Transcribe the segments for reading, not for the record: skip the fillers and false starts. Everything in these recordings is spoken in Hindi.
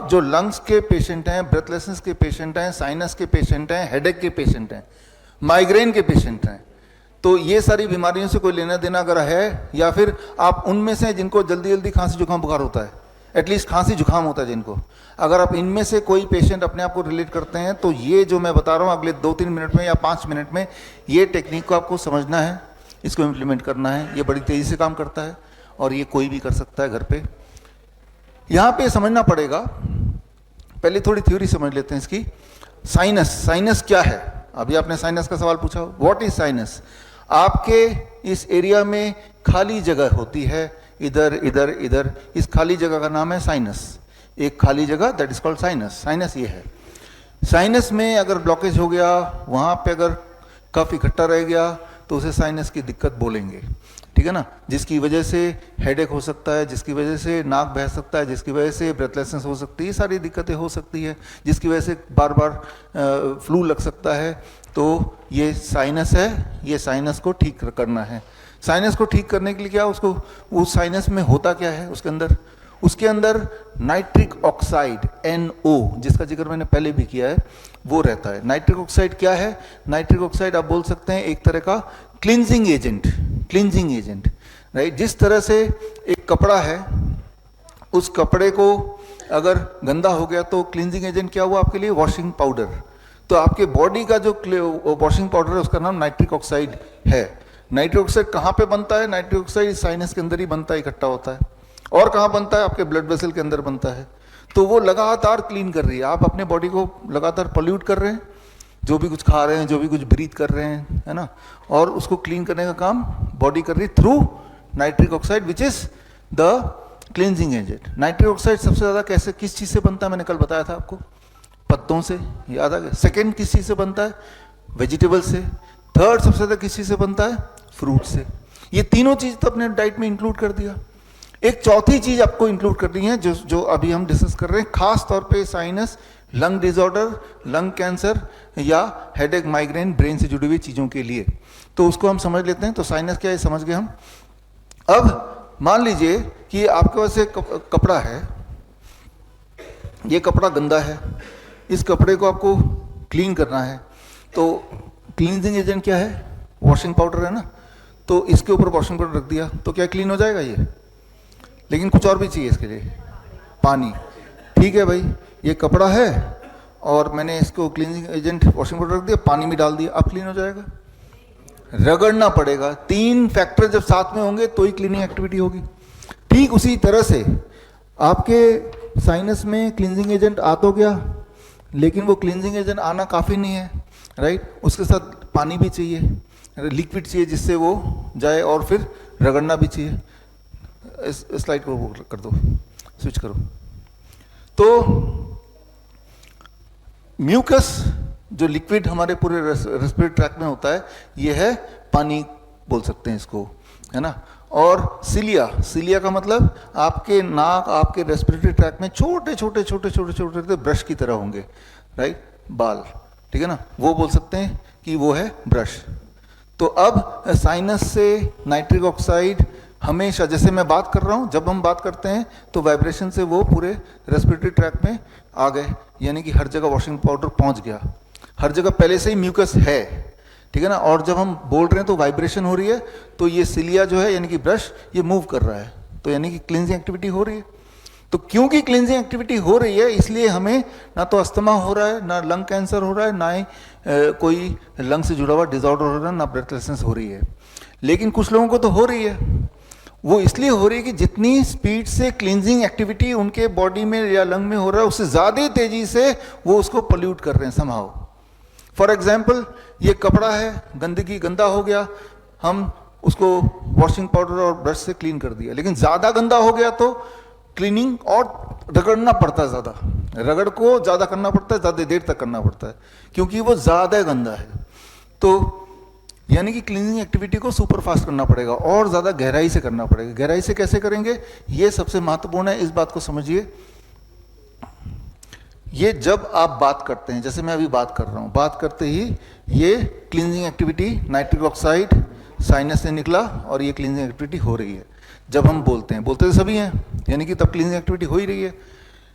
अब जो लंग्स के पेशेंट हैं, ब्रेथलेसनेस के पेशेंट हैं, साइनस के पेशेंट हैं, हेडेक के पेशेंट हैं, माइग्रेन के पेशेंट हैं, तो ये सारी बीमारियों से कोई लेना देना अगर है, या फिर आप उनमें से जिनको जल्दी जल्दी खांसी जुकाम बुखार होता है, एटलीस्ट खांसी जुकाम होता है जिनको, अगर आप इनमें से कोई पेशेंट अपने आप को रिलेट करते हैं, तो ये जो मैं बता रहा हूँ अगले 2-3 मिनट में या 5 मिनट में, ये टेक्निक को आपको समझना है, इसको इम्प्लीमेंट करना है। ये बड़ी तेज़ी से काम करता है और ये कोई भी कर सकता है घर पे। यहाँ पे समझना पड़ेगा, पहले थोड़ी थ्योरी समझ लेते हैं इसकी। साइनस, साइनस क्या है? अभी आपने साइनस का सवाल पूछा, व्हाट इज साइनस? आपके इस एरिया में खाली जगह होती है, इधर इधर इधर, इस खाली जगह का नाम है साइनस। एक खाली जगह, that is called sinus. Sinus ये है। साइनस में अगर ब्लॉकेज हो गया, वहाँ पे अगर कफ इकट्ठा रह गया, तो उसे साइनस की दिक्कत बोलेंगे, ठीक है ना, जिसकी वजह से हेडेक हो सकता है, जिसकी वजह से नाक बह सकता है, जिसकी वजह से ब्रेथलेसनेस हो सकती है, सारी दिक्कतें हो सकती है, जिसकी वजह से बार बार फ्लू लग सकता है। तो ये साइनस है, ये साइनस को ठीक करना है। साइनस को ठीक करने के लिए क्या, उसको उस साइनस में होता क्या है, उसके अंदर नाइट्रिक ऑक्साइड NO, जिसका जिक्र मैंने पहले भी किया है, वो रहता है। नाइट्रिक ऑक्साइड क्या है? नाइट्रिक ऑक्साइड आप बोल सकते हैं एक तरह का क्लींजिंग एजेंट, राइट। जिस तरह से एक कपड़ा है, उस कपड़े को अगर गंदा हो गया तो क्लींजिंग एजेंट क्या हुआ आपके लिए? Washing powder. तो आपके बॉडी का जो वॉशिंग पाउडर है उसका नाम नाइट्रिक ऑक्साइड है। नाइट्रिक ऑक्साइड कहाँ पे बनता है? नाइट्रिक ऑक्साइड साइनस के अंदर ही बनता है, इकट्ठा होता है। और कहाँ बनता है? आपके ब्लड वेसल के अंदर बनता है। तो वो लगातार क्लीन कर रही है, आप अपने बॉडी को लगातार पोल्यूट कर रहे हैं, जो भी कुछ खा रहे हैं, जो भी कुछ ब्रीथ कर रहे हैं, है ना, और उसको क्लीन करने का काम बॉडी कर रही है through nitric oxide, which is the cleansing agent. Nitric oxide सबसे ज्यादा कैसे, किस चीज से बनता है? मैंने कल बताया था आपको, पत्तों से, याद आ गया। सेकेंड किस चीज से बनता है? वेजिटेबल से। थर्ड सबसे ज्यादा किस चीज से बनता है? फ्रूट से। ये तीनों चीज तो अपने डाइट में इंक्लूड कर दिया। एक चौथी चीज आपको इंक्लूड करनी है, जो अभी हम डिस्कस कर रहे हैं, खास तौर पे sinus, lung disorder, lung cancer या हेडेक, माइग्रेन, ब्रेन से जुड़ी हुई चीजों के लिए। तो उसको हम समझ लेते हैं। तो साइनस क्या है समझ गए हम। अब मान लीजिए कि आपके पास एक कपड़ा है, ये कपड़ा गंदा है, इस कपड़े को आपको क्लीन करना है। तो क्लींजिंग एजेंट क्या है? वॉशिंग पाउडर है ना। तो इसके ऊपर वॉशिंग पाउडर रख दिया तो क्या क्लीन हो जाएगा ये? लेकिन कुछ और भी चाहिए इसके लिए, पानी। ठीक है भाई, ये कपड़ा है और मैंने इसको क्लीनिंग एजेंट वॉशिंग पाउडर रख दिया, पानी में डाल दिया, अब क्लीन हो जाएगा? रगड़ना पड़ेगा। 3 फैक्टर जब साथ में होंगे तो ही क्लीनिंग एक्टिविटी होगी। ठीक उसी तरह से आपके साइनस में क्लींजिंग एजेंट आ तो गया, लेकिन वो क्लींजिंग एजेंट आना काफ़ी नहीं है, राइट। उसके साथ पानी भी चाहिए, लिक्विड चाहिए जिससे वो जाए, और फिर रगड़ना भी चाहिए। इस स्लाइड को वो कर दो, स्विच करो। तो म्यूकस जो लिक्विड हमारे पूरे रेस्पिरेटरी ट्रैक में होता है, ये है पानी बोल सकते हैं इसको, है ना। और सिलिया, सिलिया का मतलब आपके नाक, आपके रेस्पिरेटरी ट्रैक में छोटे छोटे छोटे छोटे छोटे छोटे ब्रश की तरह होंगे, राइट, बाल, ठीक है ना, वो बोल सकते हैं कि वो है ब्रश। तो अब साइनस से नाइट्रिक ऑक्साइड हमेशा, जैसे मैं बात कर रहा हूँ, जब हम बात करते हैं तो वाइब्रेशन से वो पूरे रेस्पिरेटरी ट्रैक में आ गए, यानी कि हर जगह वॉशिंग पाउडर पहुँच गया, हर जगह पहले से ही म्यूकस है, ठीक है ना। और जब हम बोल रहे हैं तो वाइब्रेशन हो रही है, तो ये सिलिया जो है यानी कि ब्रश, ये मूव कर रहा है, तो यानी कि क्लींजिंग एक्टिविटी हो रही है। तो क्योंकि क्लींजिंग एक्टिविटी हो रही है, इसलिए हमें ना तो अस्थमा हो रहा है, ना लंग कैंसर हो रहा है, ना ही कोई लंग से जुड़ा हुआ डिसऑर्डर हो रहा है, ना ब्रेथलेसनेस हो रही है। लेकिन कुछ लोगों को तो हो रही है। वो इसलिए हो रही है कि जितनी स्पीड से क्लींजिंग एक्टिविटी उनके बॉडी में या लंग में हो रहा है, उससे ज़्यादा तेजी से वो उसको पोल्यूट कर रहे हैं समहाउ। फॉर एग्जाम्पल, ये कपड़ा है, गंदगी, गंदा हो गया, हम उसको वॉशिंग पाउडर और ब्रश से क्लीन कर दिया, लेकिन ज़्यादा गंदा हो गया तो क्लीनिंग और रगड़ना पड़ता है, ज़्यादा रगड़ को ज़्यादा करना पड़ता है, ज़्यादा देर तक करना पड़ता है, क्योंकि वो ज़्यादा गंदा है। तो यानी कि क्लीनिंग एक्टिविटी को सुपर फास्ट करना पड़ेगा और ज़्यादा गहराई से करना पड़ेगा। गहराई से कैसे करेंगे, ये सबसे महत्वपूर्ण है, इस बात को समझिए। ये जब आप बात करते हैं, जैसे मैं अभी बात कर रहा हूँ, बात करते ही ये cleansing activity, nitric oxide sinus से निकला और ये क्लींजिंग एक्टिविटी हो रही है। जब हम बोलते हैं, बोलते तो सभी हैं, यानी कि तब क्लींजिंग एक्टिविटी हो ही रही है।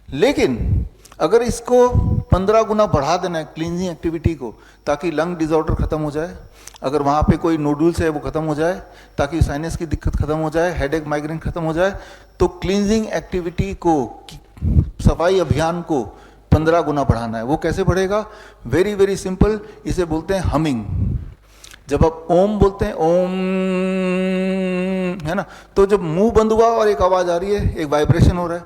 लेकिन अगर इसको 15 गुना बढ़ा देना है क्लींजिंग एक्टिविटी को, ताकि लंग डिसऑर्डर खत्म हो जाए, अगर वहाँ पे कोई नोडुल्स है वो खत्म हो जाए, ताकि साइनस की दिक्कत खत्म हो जाए, हेडेक माइग्रेन खत्म हो जाए, तो क्लींजिंग एक्टिविटी को, सफाई अभियान को 15 गुना बढ़ाना है। वो कैसे बढ़ेगा? वेरी वेरी सिंपल, इसे बोलते हैं हमिंग। जब आप ओम बोलते हैं, ओम, है ना, तो जब मुंह बंद हुआ और एक आवाज आ रही है, एक वाइब्रेशन हो रहा है,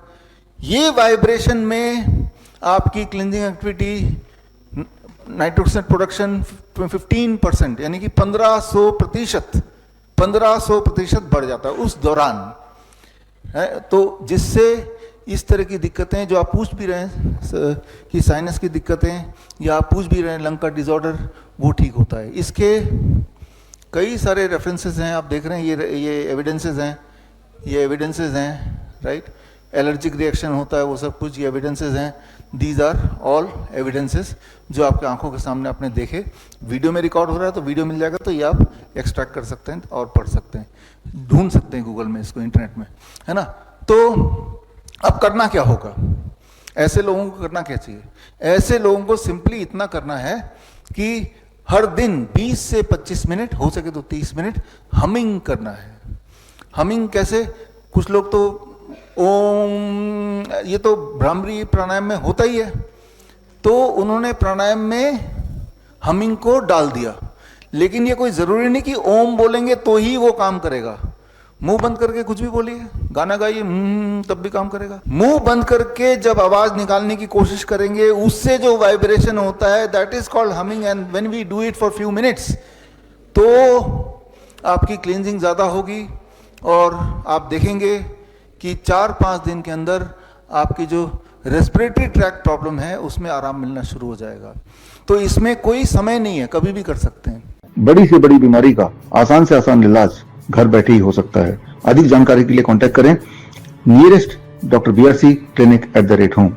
ये वाइब्रेशन में आपकी क्लींजिंग एक्टिविटी, नाइट्रोक्साइड प्रोडक्शन 15%, यानी कि 1500% बढ़ जाता है उस दौरान, है। तो जिससे इस तरह की दिक्कतें जो आप पूछ भी रहे हैं कि साइनस की दिक्कतें, या आप पूछ भी रहे हैं लंग का डिसऑर्डर, वो ठीक होता है। इसके कई सारे रेफरेंसेस हैं, आप देख रहे हैं, ये एविडेंसेस हैं, राइट। एलर्जिक रिएक्शन होता है, वो सब कुछ ये एविडेंसेस हैं। दीज आर ऑल एविडेंसेस जो आपके आंखों के सामने आपने देखे। वीडियो में रिकॉर्ड हो रहा है तो वीडियो मिल जाएगा, तो ये आप एक्सट्रैक्ट कर सकते हैं और पढ़ सकते हैं, ढूंढ सकते हैं गूगल में इसको, इंटरनेट में, है ना। तो अब करना क्या होगा? ऐसे लोगों को करना क्या चाहिए? ऐसे लोगों को सिंपली इतना करना है कि हर दिन 20 से 25 मिनट, हो सके तो 30 मिनट हमिंग करना है। हमिंग कैसे? कुछ लोग तो ओम, ये तो भ्रामरी प्राणायाम में होता ही है, तो उन्होंने प्राणायाम में हमिंग को डाल दिया। लेकिन ये कोई जरूरी नहीं कि ओम बोलेंगे तो ही वो काम करेगा। मुंह बंद करके कुछ भी बोलिए, गाना गाइए, तब भी काम करेगा। मुंह बंद करके जब आवाज निकालने की कोशिश करेंगे, उससे जो वाइब्रेशन होता है, that is called humming. And when we do it for few minutes, तो आपकी क्लींजिंग ज्यादा होगी और आप देखेंगे कि 4-5 दिन के अंदर आपकी जो रेस्पिरेटरी ट्रैक्ट प्रॉब्लम है उसमें आराम मिलना शुरू हो जाएगा। तो इसमें कोई समय नहीं है, कभी भी कर सकते हैं। बड़ी से बड़ी बीमारी का आसान से आसान इलाज घर बैठे ही हो सकता है। अधिक जानकारी के लिए कांटेक्ट करें nearest Dr. BRC clinic @ home।